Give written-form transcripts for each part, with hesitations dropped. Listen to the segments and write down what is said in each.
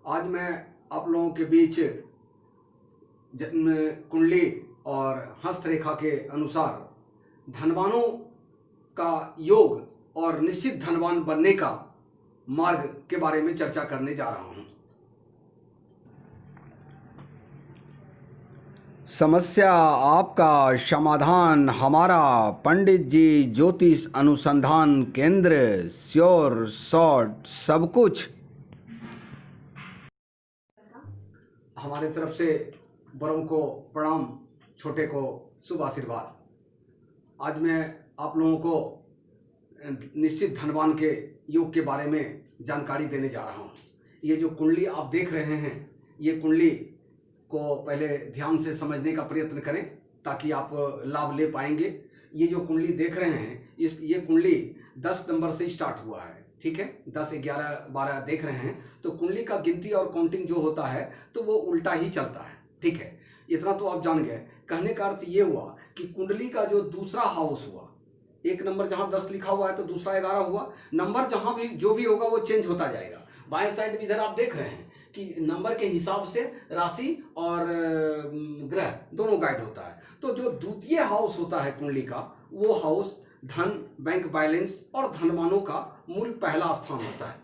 आज मैं आप लोगों के बीच कुंडली और हस्तरेखा के अनुसार धनवानों का योग और निश्चित धनवान बनने का मार्ग के बारे में चर्चा करने जा रहा हूं। समस्या आपका, समाधान हमारा। पंडित जी ज्योतिष अनुसंधान केंद्र, श्योर शॉर्ट सब कुछ। हमारे तरफ से बड़ों को प्रणाम, छोटे को शुभ आशीर्वाद। आज मैं आप लोगों को निश्चित धनवान के योग के बारे में जानकारी देने जा रहा हूँ। ये जो कुंडली आप देख रहे हैं, ये कुंडली को पहले ध्यान से समझने का प्रयत्न करें ताकि आप लाभ ले पाएंगे। ये जो कुंडली देख रहे हैं, ये कुंडली 10 नंबर से स्टार्ट हुआ है, ठीक है। 10, 11, 12 देख रहे हैं तो कुंडली का गिनती और काउंटिंग जो होता है तो वो उल्टा ही चलता है, ठीक है। इतना तो आप जान गए। कहने का अर्थ ये हुआ कि कुंडली का जो दूसरा हाउस हुआ, एक नंबर जहाँ 10 लिखा हुआ है तो दूसरा 11 हुआ। नंबर जहाँ भी जो भी होगा वो चेंज होता जाएगा। बाएं साइड में इधर आप देख रहे हैं कि नंबर के हिसाब से राशि और ग्रह दोनों गाइड होता है। तो जो द्वितीय हाउस होता है कुंडली का, वो हाउस धन, बैंक बैलेंस और धनवानों का मूल पहला स्थान होता है।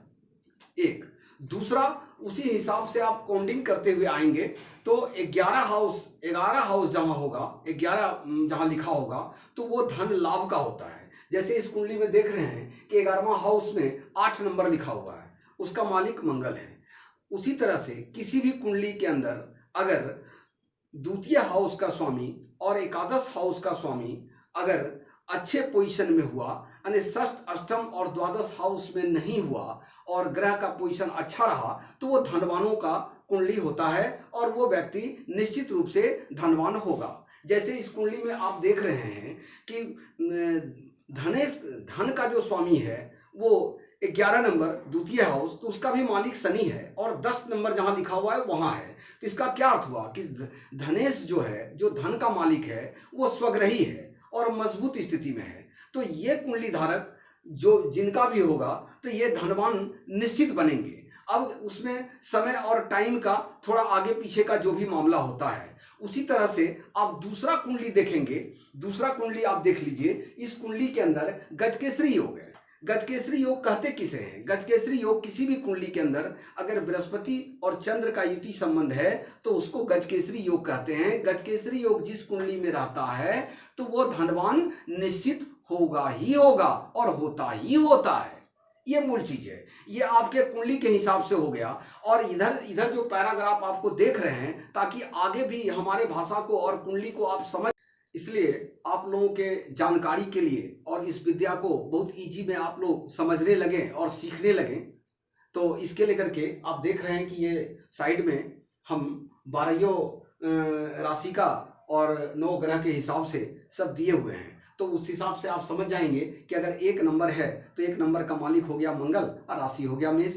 एक दूसरा, उसी हिसाब से आप काउंटिंग करते हुए आएंगे तो 11 हाउस जहां होगा, 11 जहां लिखा होगा तो वो धन लाभ का होता है। जैसे इस कुंडली में देख रहे हैं कि 11वां हाउस में 8 नंबर लिखा हुआ है, उसका मालिक मंगल है। उसी तरह से किसी भी कुंडली के अंदर अगर द्वितीय हाउस का स्वामी और एकादश हाउस का स्वामी अगर अच्छे पोजीशन में हुआ, यानी षष्ठ, अष्टम और द्वादश हाउस में नहीं हुआ और ग्रह का पोजीशन अच्छा रहा तो वो धनवानों का कुंडली होता है और वो व्यक्ति निश्चित रूप से धनवान होगा। जैसे इस कुंडली में आप देख रहे हैं कि धन का जो स्वामी है वो 11 नंबर द्वितीय हाउस, तो उसका भी मालिक शनि है और 10 नंबर जहां लिखा हुआ है वहां है। तो इसका क्या अर्थ हुआ कि धनेश जो है, जो धन का मालिक है, वो स्वग्रही है और मजबूत स्थिति में है। तो ये कुंडली धारक जो जिनका भी होगा तो ये धनवान निश्चित बनेंगे। अब उसमें समय और टाइम का थोड़ा आगे पीछे का जो भी मामला होता है। उसी तरह से आप दूसरा कुंडली देखेंगे, दूसरा कुंडली आप देख लीजिए। इस कुंडली के अंदर गजकेसरी योग है। गजकेसरी योग कहते किसे हैं? गजकेसरी योग किसी भी कुंडली के अंदर अगर बृहस्पति और चंद्र का युति संबंध है तो उसको गजकेसरी योग कहते हैं। गजकेसरी योग जिस कुंडली में रहता है तो वो धनवान निश्चित होगा ही होगा और होता ही होता है। ये मूल चीज है। ये आपके कुंडली के हिसाब से हो गया। और इधर जो पैराग्राफ आपको देख रहे हैं ताकि आगे भी हमारे भाषा को और कुंडली को आप समझ, इसलिए आप लोगों के जानकारी के लिए और इस विद्या को बहुत इजी में आप लोग समझने लगे और सीखने लगे, तो इसके लेकर के आप देख रहे हैं कि ये साइड में हम 12 राशि का और 9 ग्रह के हिसाब से सब दिए हुए हैं। तो उस हिसाब से आप समझ जाएंगे कि अगर 1 नंबर है तो 1 नंबर का मालिक हो गया मंगल और राशि हो गया मेष।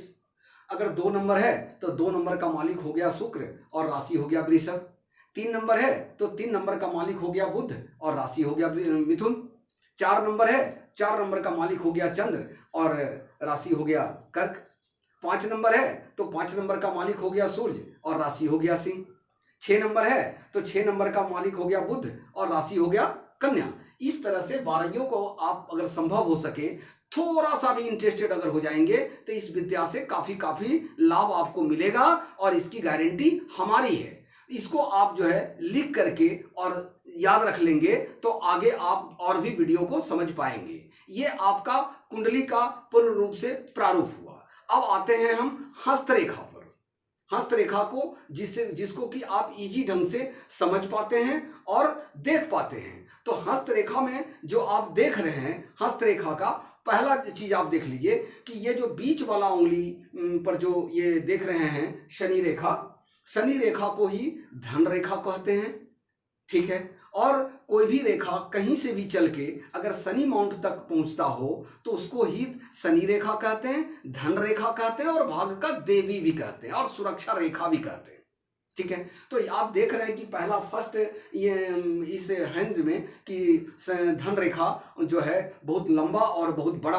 अगर 2 नंबर है तो 2 नंबर का मालिक हो गया शुक्र और राशि हो गया वृषभ। 3 नंबर है तो 3 नंबर का मालिक हो गया बुध और राशि हो गया मिथुन। 4 नंबर है, 4 नंबर का मालिक हो गया चंद्र और राशि हो गया कर्क। 5 नंबर है तो 5 नंबर का मालिक हो गया सूर्य और राशि हो गया सिंह। 6 नंबर है तो 6 नंबर का मालिक हो गया बुध और राशि हो गया कन्या। इस तरह से 12 को आप अगर संभव हो सके थोड़ा सा भी इंटरेस्टेड अगर हो जाएंगे तो इस विद्या से काफी लाभ आपको मिलेगा और इसकी गारंटी हमारी है। इसको आप जो है लिख करके और याद रख लेंगे तो आगे आप और भी वीडियो को समझ पाएंगे। ये आपका कुंडली का पूर्ण रूप से प्रारूप हुआ। अब आते हैं हम हस्तरेखा पर। हस्तरेखा को जिसको कि आप इजी ढंग से समझ पाते हैं और देख पाते हैं। तो हस्तरेखा में जो आप देख रहे हैं, हस्तरेखा का पहला चीज आप देख लीजिए कि ये जो बीच वाला उंगली पर जो ये देख रहे हैं शनि रेखा, शनि रेखा को ही धन रेखा कहते हैं, ठीक है। और कोई भी रेखा कहीं से भी चल के अगर शनि माउंट तक पहुंचता हो तो उसको ही शनि रेखा कहते हैं, धन रेखा कहते हैं और भाग्य का देवी भी कहते हैं और सुरक्षा रेखा भी कहते हैं। ठीक है। तो आप देख रहे हैं कि पहला फर्स्ट ये इस हैंड में कि धन रेखा जो है बहुत लंबा और बहुत बड़ा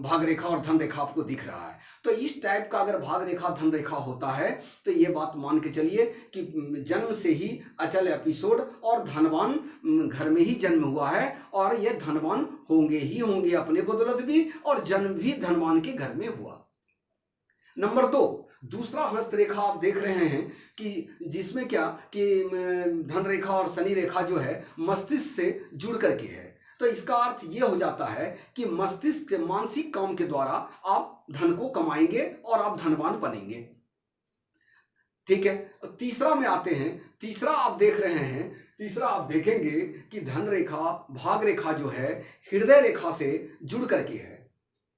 भाग रेखा और धन रेखा आपको दिख रहा है। तो इस टाइप का अगर भाग रेखा धन रेखा होता है तो ये बात मान के चलिए कि जन्म से ही अचल एपिसोड और धनवान घर में ही जन्म हुआ है और ये धनवान होंगे ही होंगे अपने बदौलत भी, और जन्म भी धनवान के घर में हुआ। नंबर 2, दूसरा हस्तरेखा आप देख रहे हैं कि जिसमें क्या कि धन रेखा और शनि रेखा जो है मस्तिष्क से जुड़ करके है। तो इसका अर्थ ये हो जाता है कि मस्तिष्क से मानसिक काम के द्वारा आप धन को कमाएंगे और आप धनवान बनेंगे। ठीक है। तीसरा में आते हैं। तीसरा आप देख रहे हैं, तीसरा आप देखेंगे कि धन रेखा भाग रेखा जो है हृदय रेखा से जुड़ करके है।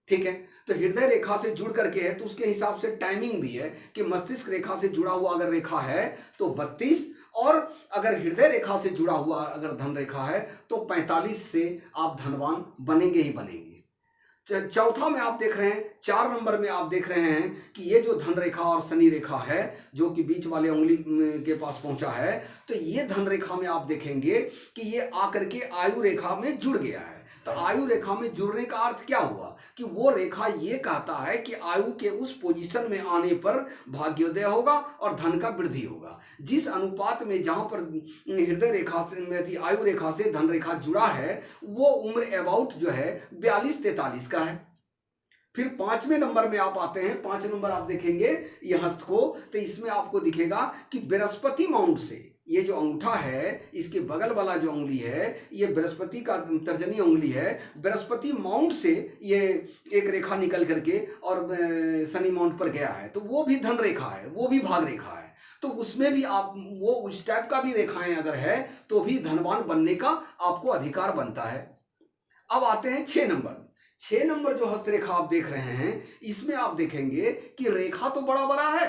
ठीक है। तो हृदय रेखा से जुड़ करके है तो उसके हिसाब से टाइमिंग भी है कि मस्तिष्क रेखा से जुड़ा हुआ अगर रेखा है तो 32, और अगर हृदय रेखा से जुड़ा हुआ अगर धन रेखा है तो 45 से आप धनवान बनेंगे ही बनेंगे। चौथा में आप देख रहे हैं, 4 नंबर में आप देख रहे हैं कि ये जो धन रेखा और शनि रेखा है जो कि बीच वाले उंगली के पास पहुंचा है, तो ये धन रेखा में आप देखेंगे कि ये आकर के आयु रेखा में जुड़ गया है। तो आयु रेखा में जुड़ने का अर्थ क्या हुआ कि वो रेखा ये कहता है कि आयु के उस पोजीशन में आने पर भाग्योदय होगा और धन का वृद्धि होगा। जिस अनुपात में जहां पर हृदय रेखा से आयु रेखा से धन रेखा जुड़ा है वो उम्र अबाउट जो है 42-43 का है। फिर 5वें नंबर में आप आते हैं। 5 नंबर आप देखेंगे ये हस्त को, तो इसमें आपको दिखेगा कि बृहस्पति माउंट से ये जो अंगूठा है इसके बगल वाला जो उंगली है ये बृहस्पति का तर्जनी उंगली है। बृहस्पति माउंट से ये एक रेखा निकल करके और शनि माउंट पर गया है, तो वो भी धन रेखा है, वो भी भाग रेखा है। तो उसमें भी आप वो उस टाइप का भी रेखाएं अगर है तो भी धनवान बनने का आपको अधिकार बनता है। अब आते हैं 6 नंबर। 6 नंबर जो हस्तरेखा आप देख रहे हैं इसमें आप देखेंगे कि रेखा तो बड़ा बड़ा है,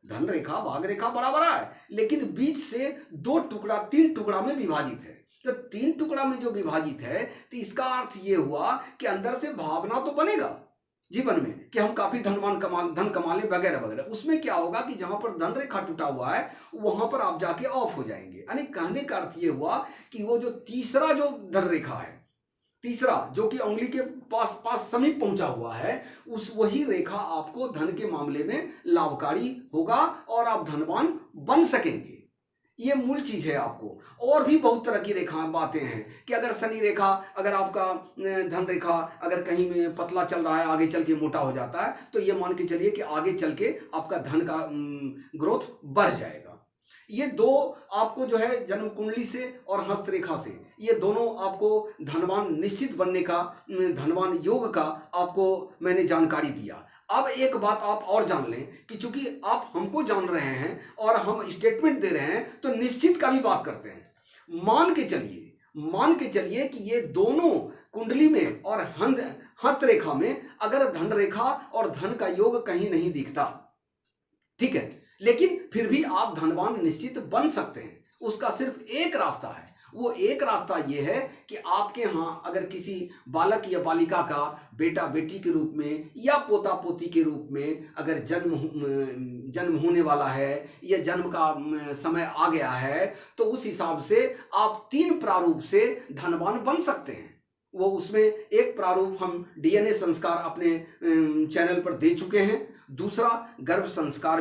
धन रेखा भाग रेखा बड़ा बड़ा है, लेकिन बीच से 2 टुकड़ा 3 टुकड़ा में विभाजित है। तो 3 टुकड़ा में जो विभाजित है तो इसका अर्थ ये हुआ कि अंदर से भावना तो बनेगा जीवन में कि हम काफी धन कमा ले वगैरह वगैरह। उसमें क्या होगा कि जहां पर धन रेखा टूटा हुआ है वहां पर आप जाके ऑफ हो जाएंगे। यानी कहने का अर्थ ये हुआ कि वो जो तीसरा जो धन रेखा है, तीसरा जो कि उंगली के पास समीप पहुंचा हुआ है, उस वही रेखा आपको धन के मामले में लाभकारी होगा और आप धनवान बन सकेंगे। ये मूल चीज है आपको। और भी बहुत तरह की रेखा बातें हैं कि अगर शनि रेखा, अगर आपका धन रेखा अगर कहीं में पतला चल रहा है आगे चल के मोटा हो जाता है तो ये मान के चलिए कि आगे चल के आपका धन का ग्रोथ बढ़ जाएगा। ये 2 आपको जो है जन्म कुंडली से और हस्तरेखा से ये दोनों आपको धनवान निश्चित बनने का, धनवान योग का आपको मैंने जानकारी दिया। अब एक बात आप और जान लें कि चूंकि आप हमको जान रहे हैं और हम स्टेटमेंट दे रहे हैं तो निश्चित का भी बात करते हैं। मान के चलिए कि ये दोनों कुंडली में और हस्तरेखा में अगर धन रेखा और धन का योग कहीं नहीं दिखता, ठीक है, लेकिन फिर भी आप धनवान निश्चित बन सकते हैं। उसका सिर्फ एक रास्ता है, वो एक रास्ता ये है कि आपके यहाँ अगर किसी बालक या बालिका का बेटा बेटी के रूप में या पोता पोती के रूप में अगर जन्म होने वाला है या जन्म का समय आ गया है तो उस हिसाब से आप 3 प्रारूप से धनवान बन सकते हैं। वो उसमें एक प्रारूप हम डीएनए संस्कार अपने चैनल पर दे चुके हैं, दूसरा गर्भ संस्कार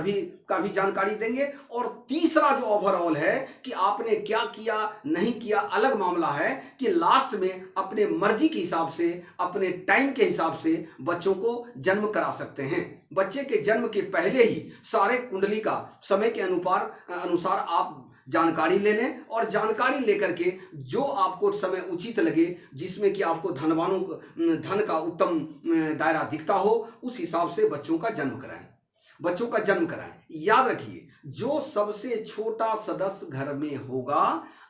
का भी जानकारी देंगे, और तीसरा जो ओवरऑल है कि आपने क्या किया नहीं किया अलग मामला है कि लास्ट में अपने मर्जी के हिसाब से अपने टाइम के हिसाब से बच्चों को जन्म करा सकते हैं। बच्चे के जन्म के पहले ही सारे कुंडली का समय के अनुसार आप जानकारी ले लें और जानकारी लेकर के जो आपको समय उचित लगे जिसमें कि आपको धन का उत्तम दायरा दिखता हो उस हिसाब से बच्चों का जन्म कराएं। याद रखिए जो सबसे छोटा सदस्य घर में होगा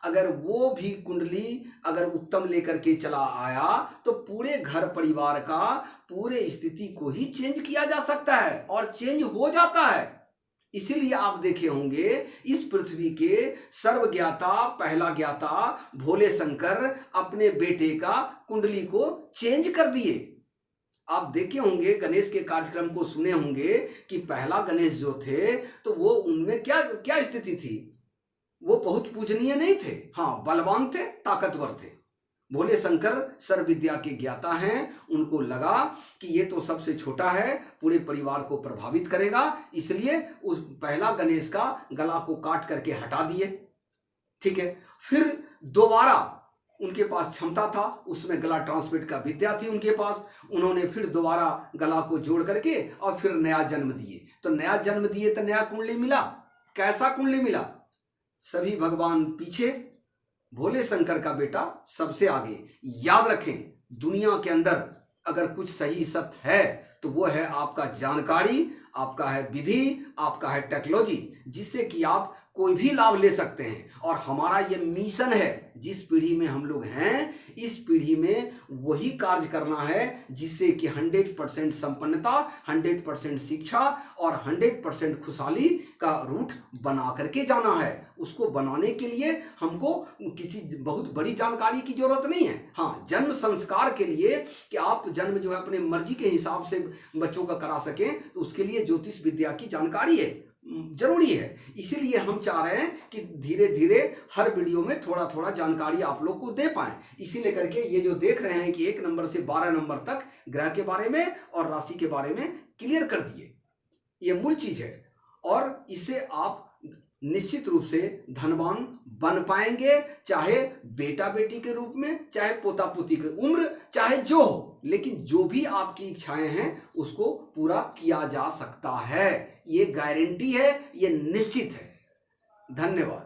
अगर वो भी कुंडली अगर उत्तम लेकर के चला आया तो पूरे घर परिवार का पूरे स्थिति को ही चेंज किया जा सकता है और चेंज हो जाता है। इसीलिए आप देखे होंगे इस पृथ्वी के सर्वज्ञाता पहला ज्ञाता भोले शंकर अपने बेटे का कुंडली को चेंज कर दिए। आप देखे होंगे, गणेश के कार्यक्रम को सुने होंगे कि पहला गणेश जो थे तो वो उनमें क्या क्या स्थिति थी, वो बहुत पूजनीय नहीं थे, हाँ बलवान थे, ताकतवर थे। भोले शंकर सर्व विद्या के ज्ञाता हैं, उनको लगा कि ये तो सबसे छोटा है, पूरे परिवार को प्रभावित करेगा, इसलिए उस पहला गणेश का गला को काट करके हटा दिए। ठीक है, फिर दोबारा उनके पास क्षमता था, उसमें गला ट्रांसमिट का विद्या थी उनके पास, उन्होंने फिर दोबारा गला को जोड़ करके और फिर नया जन्म दिए। तो नया जन्म दिए तो नया कुंडली मिला। कैसा कुंडली मिला? सभी भगवान पीछे, भोले शंकर का बेटा सबसे आगे। याद रखें, दुनिया के अंदर अगर कुछ सही सत्य है तो वो है आपका जानकारी, आपका है विधि, आपका है टेक्नोलॉजी, जिससे कि आप कोई भी लाभ ले सकते हैं। और हमारा ये मिशन है, जिस पीढ़ी में हम लोग हैं, इस पीढ़ी में वही कार्य करना है जिससे कि 100% संपन्नता, 100% शिक्षा और 100% खुशहाली का रूट बना करके जाना है। उसको बनाने के लिए हमको किसी बहुत बड़ी जानकारी की जरूरत नहीं है। हाँ, जन्म संस्कार के लिए कि आप जन्म जो है अपने मर्जी के हिसाब से बच्चों का करा सकें, तो उसके लिए ज्योतिष विद्या की जानकारी है, जरूरी है। इसीलिए हम चाह रहे हैं कि धीरे धीरे हर वीडियो में थोड़ा थोड़ा जानकारी आप लोग को दे पाएं। इसीलिए करके ये जो देख रहे हैं कि 1 नंबर से 12 नंबर तक ग्रह के बारे में और राशि के बारे में क्लियर कर दिए, ये मूल चीज है। और इससे आप निश्चित रूप से धनवान बन पाएंगे, चाहे बेटा बेटी के रूप में, चाहे पोता पोती की उम्र, चाहे जो हो, लेकिन जो भी आपकी इच्छाएं हैं उसको पूरा किया जा सकता है। ये गारंटी है, ये निश्चित है। धन्यवाद।